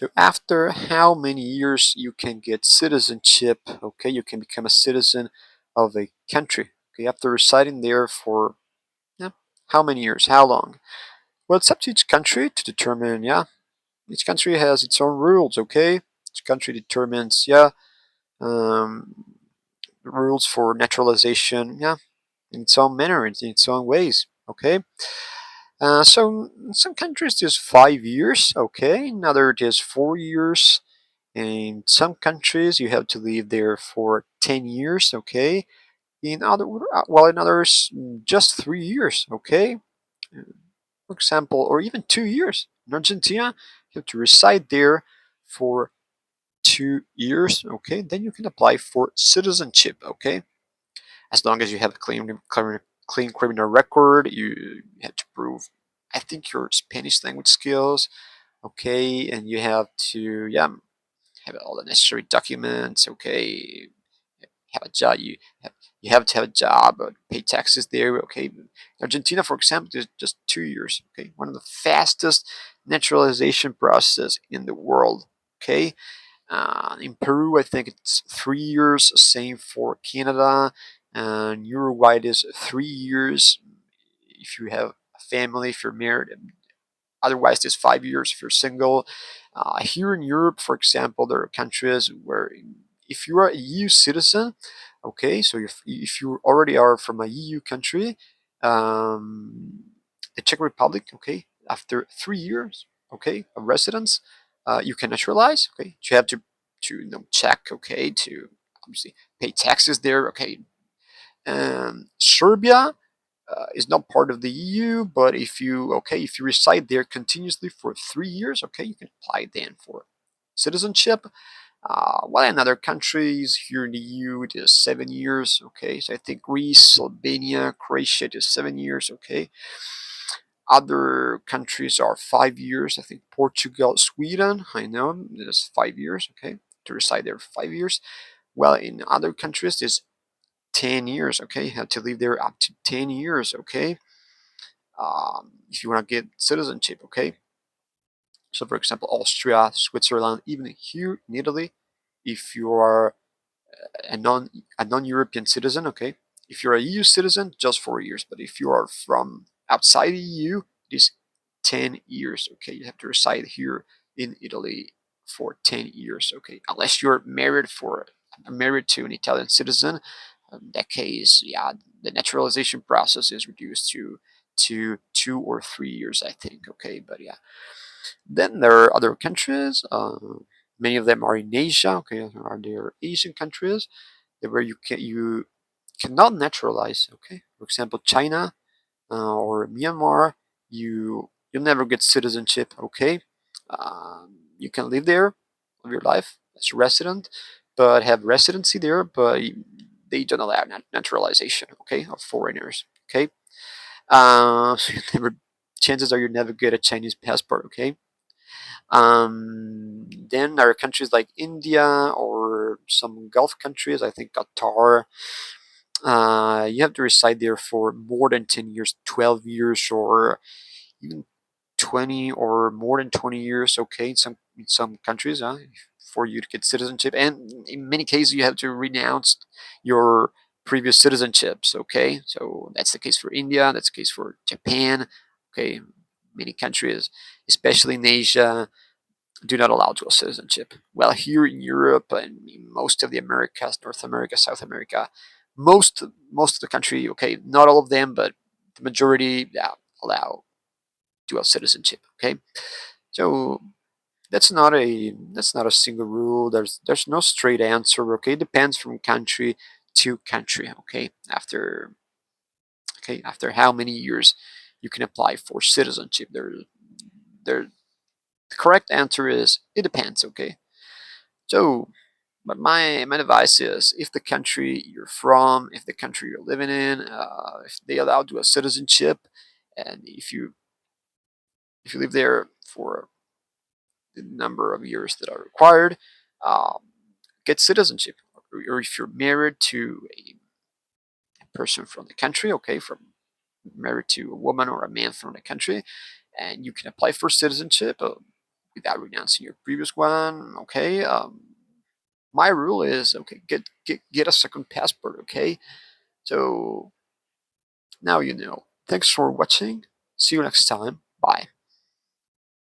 So after how many years you can get citizenship, okay, you can become a citizen of a country. Okay, after residing there for, yeah, how many years, how long? Well, it's up to each country to determine. Yeah, each country has its own rules. Okay, each country determines, yeah, um, rules for naturalization. Yeah, in its own manner, in its own ways. Okay. So in some countries there's 5 years, okay. In other there's 4 years. In some countries you have to live there for 10 years, okay. In others, just 3 years, okay. For example, or even 2 years. In Argentina, you have to reside there for 2 years, okay. Then you can apply for citizenship, okay. As long as you have a clean criminal record, you have to prove, I think, your Spanish language skills, okay, and you have to, yeah, have all the necessary documents, okay, have a job. You have to have a job, pay taxes there, okay. Argentina, for example, is just 2 years, okay, one of the fastest naturalization process in the world, okay. In Peru, I think it's 3 years. Same for Canada. And Uruguay it is 3 years if you have a family, if you're married. Otherwise, it's 5 years if you're single. Here in Europe, for example, there are countries where if you are a EU citizen, okay, so if you already are from a EU country, um, the Czech Republic, okay, after 3 years, okay, of residence, you can naturalize, okay. You have to check, okay, to obviously pay taxes there, okay. Serbia is not part of the EU, but if you reside there continuously for 3 years, okay, you can apply then for citizenship. While in other countries here in the EU, it is 7 years, okay. So I think Greece, Albania, Croatia, it is 7 years, okay. Other countries are 5 years. I think Portugal, Sweden, I know it is 5 years, okay, to reside there 5 years. Well, in other countries, it's 10 years, okay. You have to live there up to 10 years, okay, if you want to get citizenship, okay. So, for example, Austria, Switzerland, even here in Italy, if you are a non-European citizen, okay. If you're a EU citizen, just 4 years. But if you are from outside the EU, it is 10 years, okay. You have to reside here in Italy for 10 years, okay. Unless you're married to an Italian citizen, in that case, yeah, the naturalization process is reduced to 2 or 3 years, I think, okay. But yeah, then there are other countries. Many of them are in Asia. Okay, there Asian countries where you cannot naturalize. Okay, for example, China or Myanmar. You'll never get citizenship. Okay, you can live there, live your life as a resident, but have residency there, but they don't allow naturalization. Okay, of foreigners. Okay, so chances are you never get a Chinese passport. Okay. Then there are countries like India or some Gulf countries, I think Qatar. You have to reside there for more than 10 years, 12 years, or even 20 or more than 20 years, okay, in some countries, for you to get citizenship. And in many cases, you have to renounce your previous citizenships, okay. So that's the case for India, that's the case for Japan, okay. Many countries, especially in Asia, do not allow dual citizenship. Well, here in Europe and in most of the Americas, North America, South America, most of the country, okay, not all of them, but the majority, yeah, allow dual citizenship. Okay, so that's not a single rule. There's no straight answer. Okay, it depends from country to country. Okay, after how many years you can apply for citizenship. There the correct answer is it depends. Okay, so but my advice is if the country you're from, if the country you're living in, if they allow dual citizenship, and if you live there for the number of years that are required, um, get citizenship. Or if you're married to a person from the country, okay, from married to a woman or a man from the country, and you can apply for citizenship. without renouncing your previous one. Okay. My rule is okay. Get a second passport. Okay. So now you know. Thanks for watching. See you next time. Bye.